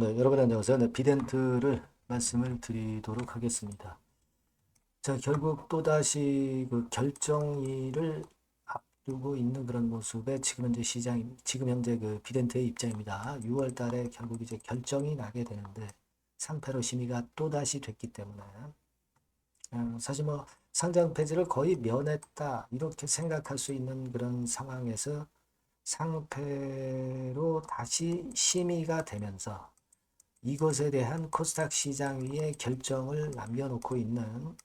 네, 여러분 안녕하세요. 네, 비덴트를 말씀을 드리도록 하겠습니다. 자, 결국 또다시 그 결정일을 앞두고 있는 그런 모습에 지금 현재 지금 현재 그 비덴트의 입장입니다. 6월 달에 결국 이제 결정이 나게 되는데 상패로 심의가 또다시 됐기 때문에 사실 뭐 상장 폐지를 거의 면했다 이렇게 생각할 수 있는 그런 상황에서 상패로 다시 심의가 되면서 이것에 대한 코스닥 시장 위에 결정을 남겨놓고 있는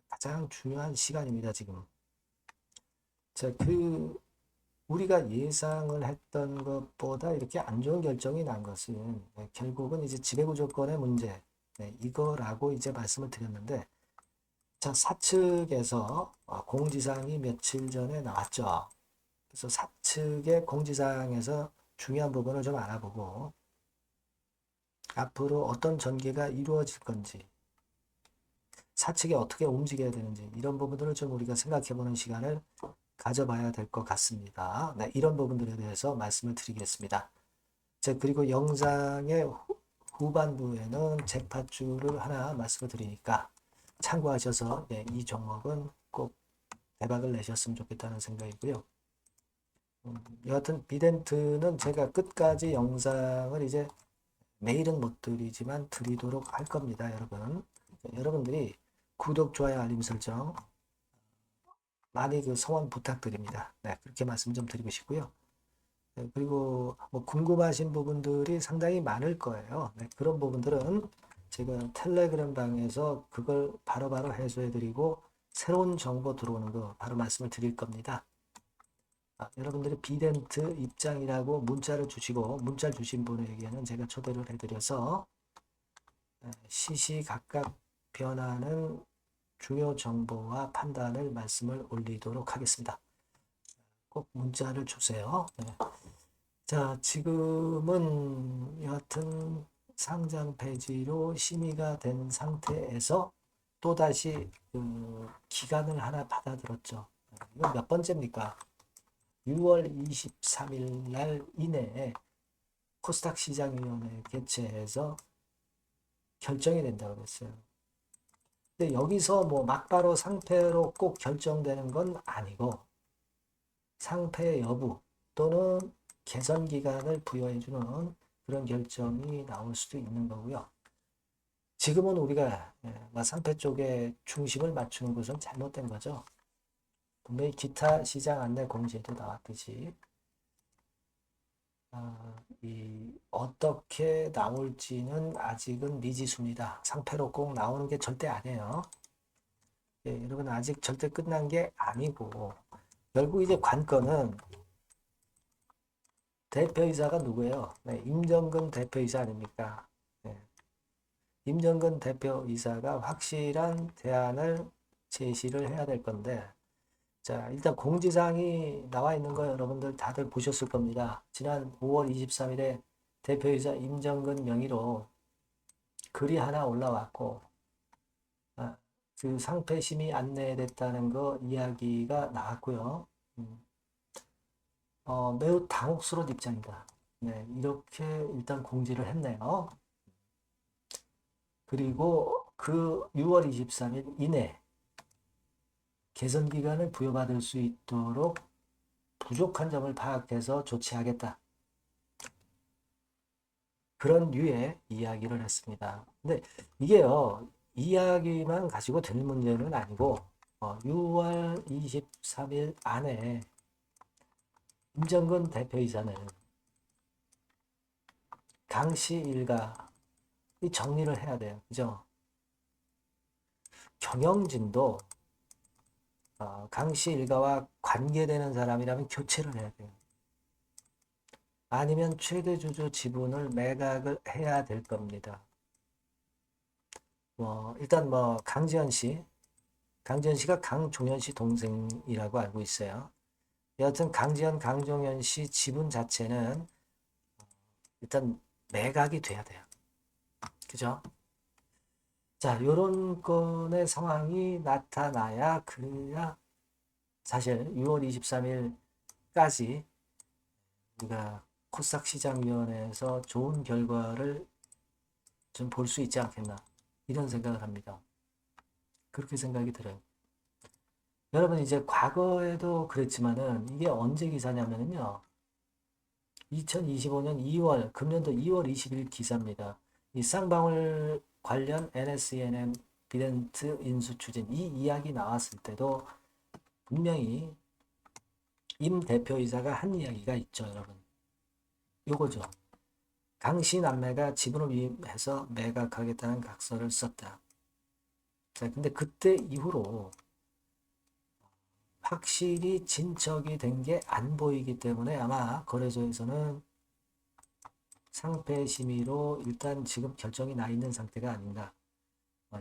가장 중요한 시간입니다, 지금. 자, 우리가 예상을 했던 것보다 이렇게 안 좋은 결정이 난 것은 결국은 이제 지배구조권의 문제, 이거라고 이제 말씀을 드렸는데, 자, 사측에서 공지사항이 며칠 전에 나왔죠. 그래서 사측의 공지사항에서 중요한 부분을 좀 알아보고, 앞으로 어떤 전개가 이루어질 건지, 사측이 어떻게 움직여야 되는지 이런 부분들을 좀 우리가 생각해보는 시간을 가져봐야 될 것 같습니다. 네, 이런 부분들에 대해서 말씀을 드리겠습니다. 자, 그리고 영상의 후반부에는 잭팟주를 하나 말씀을 드리니까 참고하셔서 이 종목은 꼭 대박을 내셨으면 좋겠다는 생각이고요. 여하튼 비덴트는 제가 끝까지 영상을 이제 매일은 못 드리지만 드리도록 할 겁니다, 여러분. 여러분들이 구독, 좋아요, 알림 설정 많이 그 성원 부탁드립니다. 네, 그렇게 말씀 좀 드리고 싶고요. 네, 그리고 뭐 궁금하신 부분들이 상당히 많을 거예요. 네, 그런 부분들은 제가 텔레그램 방에서 그걸 바로바로 해소해 드리고 새로운 정보 들어오는 거 바로 말씀을 드릴 겁니다. 여러분들이 비덴트 입장이라고 문자를 주시고 문자 주신 분에게는 제가 초대를 해드려서 시시각각 변하는 중요 정보와 판단을 말씀을 올리도록 하겠습니다. 꼭 문자를 주세요. 네. 자, 지금은 여하튼 상장 폐지로 심의가 된 상태에서 또다시 기간을 하나 받아들었죠. 이건 몇 번째입니까? 6월 23일 날 이내에 코스닥 시장위원회 개최해서 결정이 된다고 그랬어요. 근데 여기서 뭐 막바로 상패로 꼭 결정되는 건 아니고 상패 여부 또는 개선 기간을 부여해주는 그런 결정이 나올 수도 있는 거고요. 지금은 우리가 상패 쪽에 중심을 맞추는 것은 잘못된 거죠. 분명히 기타 시장 안내 공지에도 나왔듯이 어떻게 나올지는 아직은 미지수입니다. 상패로 꼭 나오는 게 절대 아니에요. 여러분 아직 절대 끝난 게 아니고 결국 이제 관건은 대표이사가 누구예요? 네, 임정근 대표이사 아닙니까? 네. 임정근 대표이사가 확실한 대안을 제시를 해야 될 건데, 자, 일단 공지사항이 나와 있는 거 여러분들 다들 보셨을 겁니다. 지난 5월 23일에 대표이사 임정근 명의로 글이 하나 올라왔고, 그 상패심의 안내됐다는 거 이야기가 나왔고요. 매우 당혹스러운 입장이다. 네, 이렇게 일단 공지를 했네요. 그리고 그 6월 23일 이내 개선 기간을 부여받을 수 있도록 부족한 점을 파악해서 조치하겠다. 그런 류의 이야기를 했습니다. 근데 이게요, 이야기만 가지고 될 문제는 아니고 6월 23일 안에 임정근 대표이사는 강씨 일가 정리를 해야 돼요. 그죠? 경영진도 강씨 일가와 관계되는 사람이라면 교체를 해야 돼요. 아니면 최대 주주 지분을 매각을 해야 될 겁니다. 일단 강지현 씨가 강종현 씨 동생이라고 알고 있어요. 여하튼 강지현, 강종현 씨 지분 자체는 일단 매각이 돼야 돼요. 그죠? 자, 요런 건의 상황이 나타나야 그래야 사실 6월 23일까지 우리가 코스닥 시장위원회에서 좋은 결과를 좀 볼 수 있지 않겠나 이런 생각을 합니다. 그렇게 생각이 들어요. 여러분 이제 과거에도 그랬지만은 이게 언제 기사냐면요. 2025년 2월 금년도 2월 20일 기사입니다. 이 쌍방울 관련 NSENM 비덴트 인수 추진 이 이야기 나왔을 때도 분명히 임 대표이사가 한 이야기가 있죠, 여러분. 요거죠. 강씨 남매가 지분을 위임해서 매각하겠다는 각서를 썼다. 자, 근데 그때 이후로 확실히 진척이 된 게 안 보이기 때문에 아마 거래소에서는 상패 심의로 일단 지금 결정이 나 있는 상태가 아닌가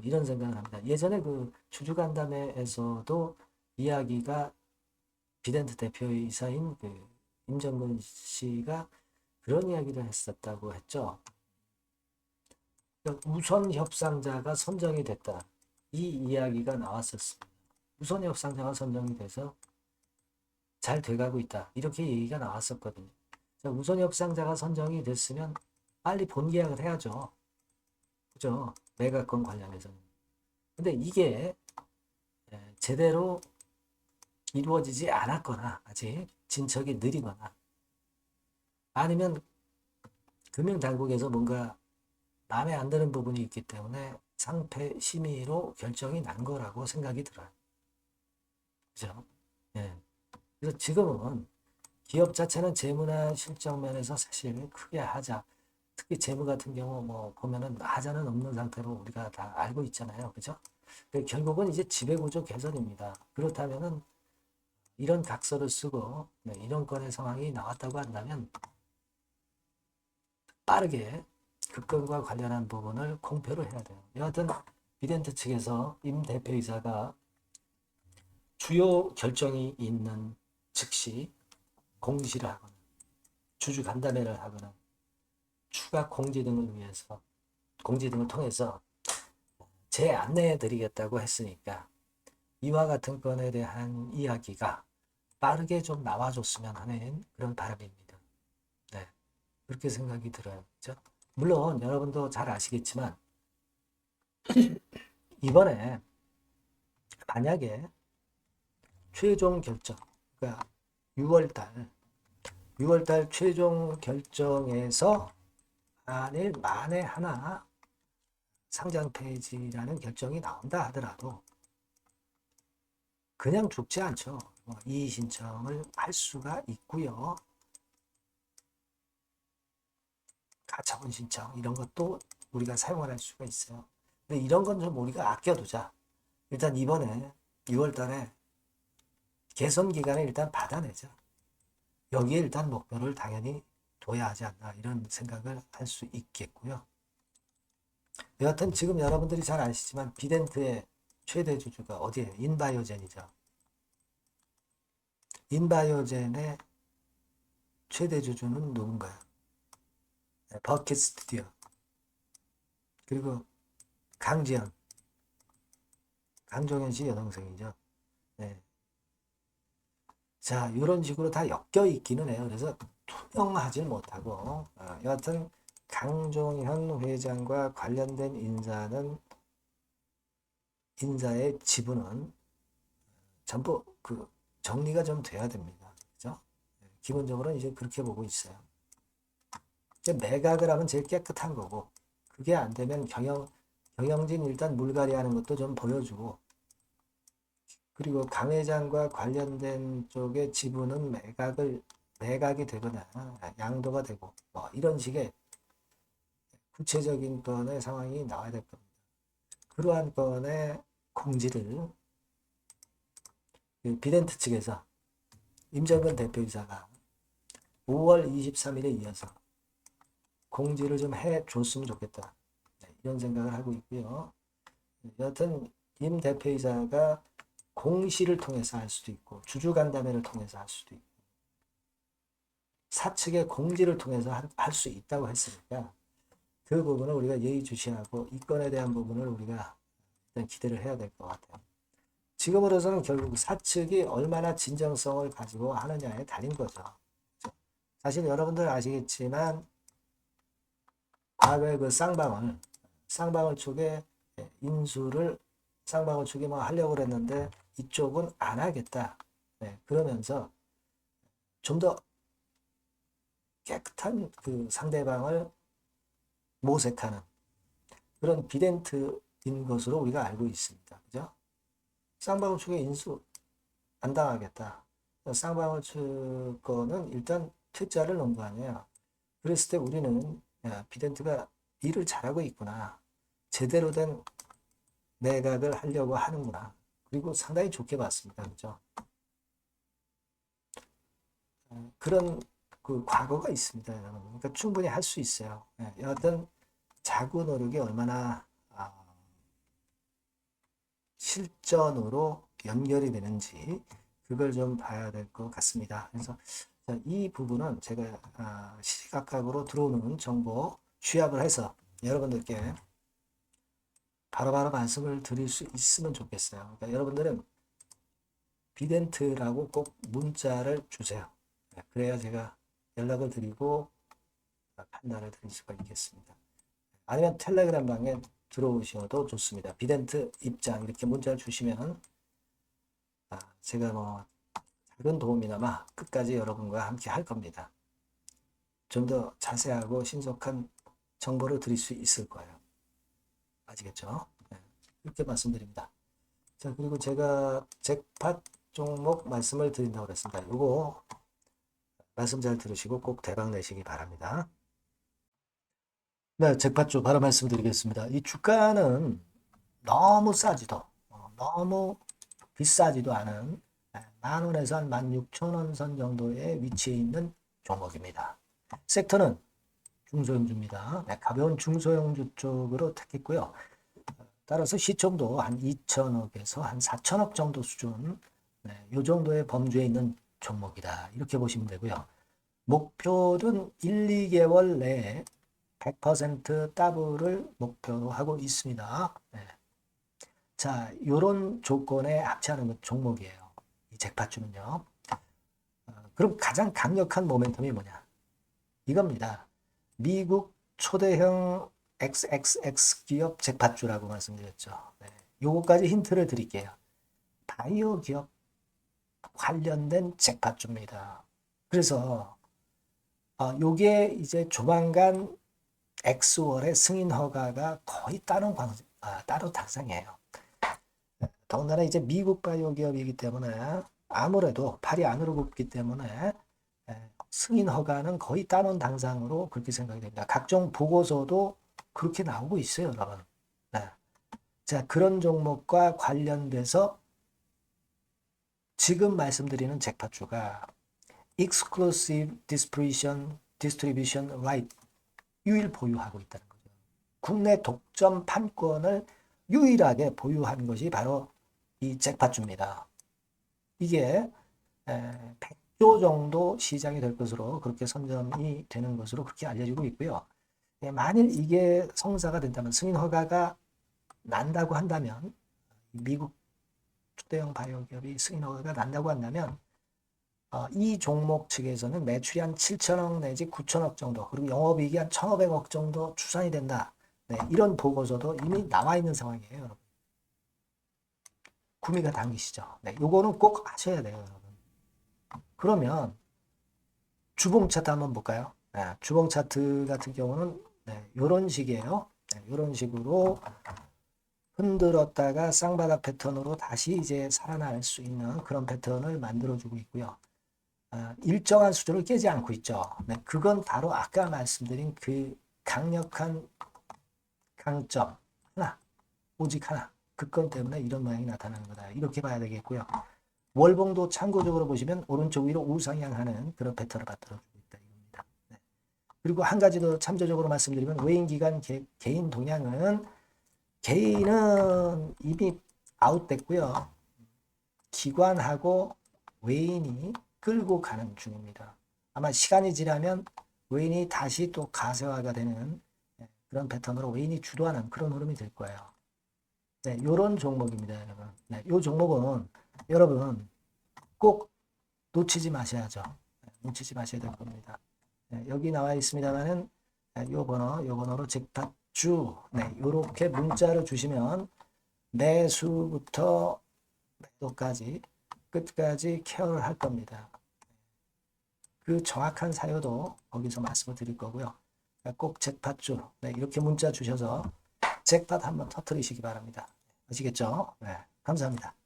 이런 생각을 합니다. 예전에 그 주주간담회에서도 이야기가 비덴트 대표이사인 그 임정근 씨가 그런 이야기를 했었다고 했죠. 우선 협상자가 선정이 됐다. 이 이야기가 나왔었습니다. 우선 협상자가 선정이 돼서 잘 돼가고 있다. 이렇게 얘기가 나왔었거든요. 자, 우선 협상자가 선정이 됐으면 빨리 본계약을 해야죠. 그죠? 매각권 관련해서는. 근데 이게 제대로 이루어지지 않았거나 아직 진척이 느리거나 아니면 금융당국에서 뭔가 마음에 안 드는 부분이 있기 때문에 상패 심의로 결정이 난 거라고 생각이 들어요. 그죠? 예. 그래서 지금은 기업 자체는 재무나 실적 면에서 사실 크게 하자. 특히 재무 같은 경우 뭐 보면은 하자는 없는 상태로 우리가 다 알고 있잖아요. 그죠? 결국은 이제 지배구조 개선입니다. 그렇다면은 이런 각서를 쓰고 이런 건의 상황이 나왔다고 한다면 빠르게 그 건과 관련한 부분을 공표를 해야 돼요. 여하튼 비덴트 측에서 임 대표이사가 주요 결정이 있는 즉시 공시를 하거나 주주 간담회를 하거나 추가 공지 등을 위해서 공지 등을 통해서 재안내해 드리겠다고 했으니까 이와 같은 건에 대한 이야기가 빠르게 좀 나와줬으면 하는 그런 바람입니다. 네, 그렇게 생각이 들어요. 그렇죠? 물론 여러분도 잘 아시겠지만 이번에 만약에 최종 결정, 그러니까 6월달 최종 결정에서 만에 하나 상장 폐지라는 결정이 나온다 하더라도 그냥 죽지 않죠. 이의 신청을 할 수가 있고요. 가처분 신청 이런 것도 우리가 사용할 수가 있어요. 근데 이런 건 좀 우리가 아껴두자. 일단 이번에 6월 달에 개선 기간에 일단 받아내자. 여기에 일단 목표를 당연히 둬야 하지 않나 이런 생각을 할 수 있겠고요. 여하튼 지금 여러분들이 잘 아시지만 비덴트의 최대 주주가 어디에? 인바이오젠이죠. 인바이오젠의 최대 주주는 누군가요? 버킷 스튜디오. 그리고 강지현, 강종현 씨 여동생이죠. 네. 자, 이런 식으로 다 엮여 있기는 해요. 그래서 투명하지 못하고, 여하튼 강종현 회장과 관련된 인사의 지분은 전부 그 정리가 좀 돼야 됩니다. 그죠? 기본적으로는 이제 그렇게 보고 있어요. 이제 매각을 하면 제일 깨끗한 거고, 그게 안 되면 경영진 일단 물갈이 하는 것도 좀 보여주고, 그리고 강 회장과 관련된 쪽의 지분은 매각이 되거나 양도가 되고, 뭐 이런 식의 구체적인 건의 상황이 나와야 될 겁니다. 그러한 건의 공지를 비덴트 측에서 임정근 대표이사가 5월 23일에 이어서 공지를 좀 해줬으면 좋겠다. 이런 생각을 하고 있고요. 여하튼 임 대표이사가 공시를 통해서 할 수도 있고 주주간담회를 통해서 할 수도 있고 사측의 공지를 통해서 할 수 있다고 했으니까 그 부분을 우리가 예의주시하고 이 건에 대한 부분을 우리가 일단 기대를 해야 될 것 같아요. 지금으로서는 결국 사측이 얼마나 진정성을 가지고 하느냐에 달린 거죠. 사실 여러분들 아시겠지만 과거에 그 쌍방울 쌍방울 쪽에 인수를 쌍방울 쪽에 뭐 하려고 그랬는데 이쪽은 안 하겠다. 네, 그러면서 좀 더 깨끗한 그 상대방을 모색하는 그런 비덴트인 것으로 우리가 알고 있습니다. 그죠? 쌍방울 측에 인수 안 당하겠다. 쌍방울 측 거는 일단 퇴짜를 넣은 거 아니에요. 그랬을 때 우리는 야, 비덴트가 일을 잘하고 있구나. 제대로 된 매각을 하려고 하는구나. 그리고 상당히 좋게 봤습니다. 그죠? 그런 그 과거가 있습니다. 여러분. 그러니까 충분히 할 수 있어요. 어떤 자구 노력이 얼마나 실전으로 연결이 되는지 그걸 좀 봐야 될 것 같습니다. 그래서 이 부분은 제가 시각각으로 들어오는 정보 취합을 해서 여러분들께 바로바로 말씀을 드릴 수 있으면 좋겠어요. 그러니까 여러분들은 비덴트라고 꼭 문자를 주세요. 그래야 제가 연락을 드리고 판단을 드릴 수가 있겠습니다. 아니면 텔레그램 방에 들어오셔도 좋습니다. 비덴트 입장 이렇게 문자를 주시면 제가 뭐 작은 도움이나마 끝까지 여러분과 함께 할 겁니다. 좀 더 자세하고 신속한 정보를 드릴 수 있을 거예요. 아시겠죠? 네, 이렇게 말씀드립니다. 자, 그리고 제가 잭팟 종목 말씀을 드린다고 그랬습니다. 요거 말씀 잘 들으시고 꼭 대박 내시기 바랍니다. 네, 잭팟주 바로 말씀드리겠습니다. 이 주가는 너무 싸지도 너무 비싸지도 않은 10,000원에서 한 16,000원 선 정도의 위치에 있는 종목입니다. 섹터는 중소형주입니다. 가벼운 중소형주 쪽으로 택했고요. 따라서 시총도 한 2천억에서 한 4천억 정도 수준, 이 정도의 범주에 있는 종목이다. 이렇게 보시면 되고요. 목표는 1, 2개월 내에 100% 더블을 목표로 하고 있습니다. 자, 이런 조건에 합치하는 종목이에요. 이 잭팟주는요. 그럼 가장 강력한 모멘텀이 뭐냐? 이겁니다. 미국 초대형 XXX 기업 잭팟주라고 말씀드렸죠. 요거까지 힌트를 드릴게요. 바이오 기업 관련된 잭팟주입니다. 그래서 요게 이제 조만간 엑스월의 승인 허가가 거의 따로 당상이에요. 더군다나 이제 미국 바이오 기업이기 때문에 아무래도 팔이 안으로 굽기 때문에 승인 허가는 거의 따놓은 당상으로 그렇게 생각이 됩니다. 각종 보고서도 그렇게 나오고 있어요, 여러분. 자, 그런 종목과 관련돼서 지금 말씀드리는 잭팟주가 Exclusive Distribution Right 유일 보유하고 있다는 거죠. 국내 독점 판권을 유일하게 보유한 것이 바로 이 잭팟주입니다. 이게 100조 정도 시장이 될 것으로 그렇게 선점이 되는 것으로 그렇게 알려지고 있고요. 만일 이게 성사가 된다면 승인 허가가 난다고 한다면 미국 초대형 바이오 기업이 승인 허가가 난다고 한다면 이 종목 측에서는 매출이 한 7천억 내지 9천억 정도 그리고 영업이익이 한 1,500억 정도 추산이 된다. 이런 보고서도 이미 나와 있는 상황이에요. 여러분. 구미가 당기시죠. 요거는 꼭 하셔야 돼요. 여러분. 그러면 주봉 차트 한번 볼까요? 주봉 차트 같은 경우는 이런 식이에요. 이런 식으로 흔들었다가 쌍바닥 패턴으로 다시 이제 살아날 수 있는 그런 패턴을 만들어주고 있고요. 일정한 수준을 깨지 않고 있죠. 그건 바로 아까 말씀드린 그 강력한 강점 하나, 오직 하나. 그 건 때문에 이런 모양이 나타나는 거다. 이렇게 봐야 되겠고요. 월봉도 참고적으로 보시면 오른쪽 위로 우상향하는 그런 패턴을 만들어주고 있다. 이겁니다. 그리고 한 가지 더 참조적으로 말씀드리면 외인 기관 개인 동향은 개인은 이미 아웃됐고요. 기관하고 외인이 끌고 가는 중입니다. 아마 시간이 지나면 외인이 다시 또 가세화가 되는 그런 패턴으로 외인이 주도하는 그런 흐름이 될 거예요. 이런 종목입니다, 여러분. 이 종목은 여러분 꼭 놓치지 마셔야죠. 놓치지 마셔야 될 겁니다. 여기 나와 있습니다만은 요 번호로 잭팟 주, 네, 이렇게 문자를 주시면 매수부터 매도까지 끝까지 케어를 할 겁니다. 그 정확한 사유도 거기서 말씀을 드릴 거고요. 꼭 잭팟주, 네, 이렇게 문자 주셔서 잭팟 한번 터뜨리시기 바랍니다. 아시겠죠? 네, 감사합니다.